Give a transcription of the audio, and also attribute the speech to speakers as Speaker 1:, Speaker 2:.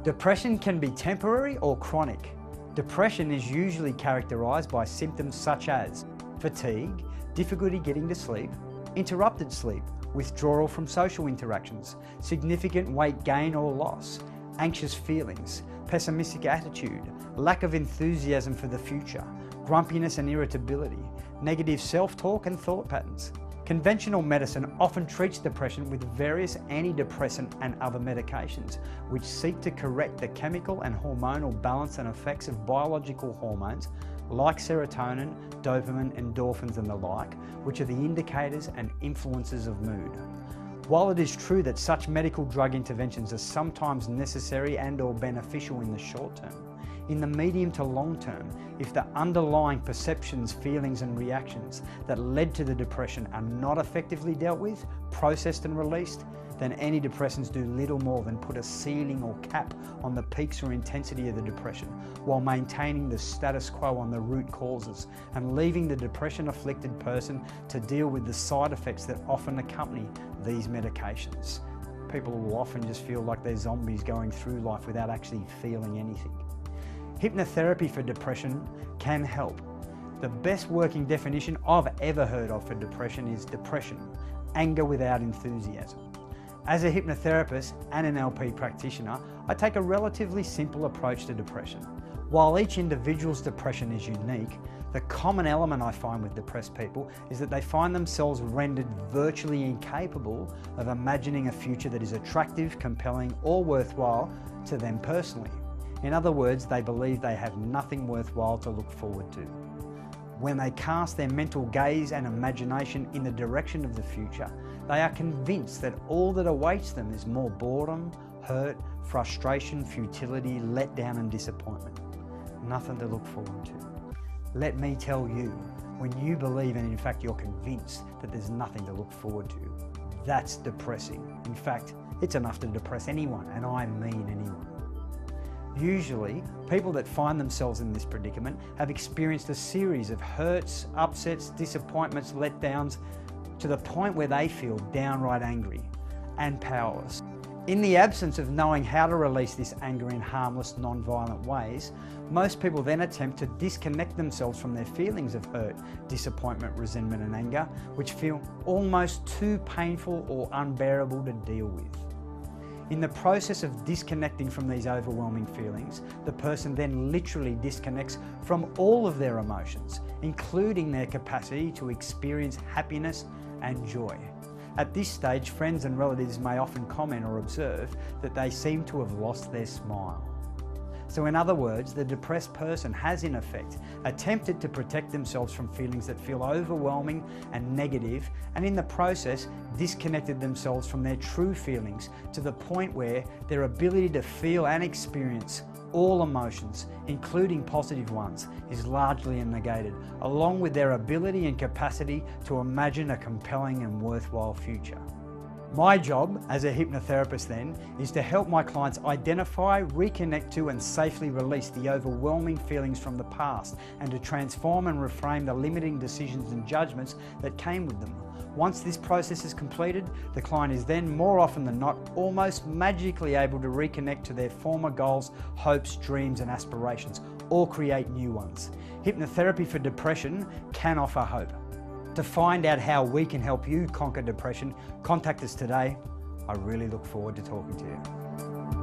Speaker 1: Depression can be temporary or chronic. Depression is usually characterised by symptoms such as fatigue, difficulty getting to sleep, interrupted sleep, withdrawal from social interactions, significant weight gain or loss, anxious feelings, pessimistic attitude, lack of enthusiasm for the future, grumpiness and irritability, negative self-talk and thought patterns. Conventional medicine often treats depression with various antidepressant and other medications, which seek to correct the chemical and hormonal balance and effects of biological hormones like serotonin, dopamine, endorphins and the like, which are the indicators and influences of mood. While it is true that such medical drug interventions are sometimes necessary and/or beneficial in the short term, in the medium to long term, if the underlying perceptions, feelings and reactions that led to the depression are not effectively dealt with, processed and released, then antidepressants do little more than put a ceiling or cap on the peaks or intensity of the depression, while maintaining the status quo on the root causes and leaving the depression-afflicted person to deal with the side effects that often accompany these medications. People will often just feel like they're zombies going through life without actually feeling anything. Hypnotherapy for depression can help. The best working definition I've ever heard of for depression is depression, anger without enthusiasm. As a hypnotherapist and an NLP practitioner, I take a relatively simple approach to depression. While each individual's depression is unique, the common element I find with depressed people is that they find themselves rendered virtually incapable of imagining a future that is attractive, compelling, or worthwhile to them personally. In other words, they believe they have nothing worthwhile to look forward to. When they cast their mental gaze and imagination in the direction of the future, they are convinced that all that awaits them is more boredom, hurt, frustration, futility, letdown and disappointment. Nothing to look forward to. Let me tell you, when you believe and in fact you're convinced that there's nothing to look forward to, that's depressing. In fact, it's enough to depress anyone, and I mean anyone. Usually, people that find themselves in this predicament have experienced a series of hurts, upsets, disappointments, letdowns, to the point where they feel downright angry and powerless. In the absence of knowing how to release this anger in harmless, non-violent ways, most people then attempt to disconnect themselves from their feelings of hurt, disappointment, resentment and anger, which feel almost too painful or unbearable to deal with. In the process of disconnecting from these overwhelming feelings, the person then literally disconnects from all of their emotions, including their capacity to experience happiness and joy. At this stage, friends and relatives may often comment or observe that they seem to have lost their smile. So in other words, the depressed person has in effect attempted to protect themselves from feelings that feel overwhelming and negative, and in the process disconnected themselves from their true feelings to the point where their ability to feel and experience all emotions, including positive ones, is largely negated, along with their ability and capacity to imagine a compelling and worthwhile future. My job as a hypnotherapist then is to help my clients identify, reconnect to and safely release the overwhelming feelings from the past, and to transform and reframe the limiting decisions and judgments that came with them. Once this process is completed, the client is then more often than not almost magically able to reconnect to their former goals, hopes, dreams and aspirations, or create new ones. Hypnotherapy for depression can offer hope. To find out how we can help you conquer depression, contact us today. I really look forward to talking to you.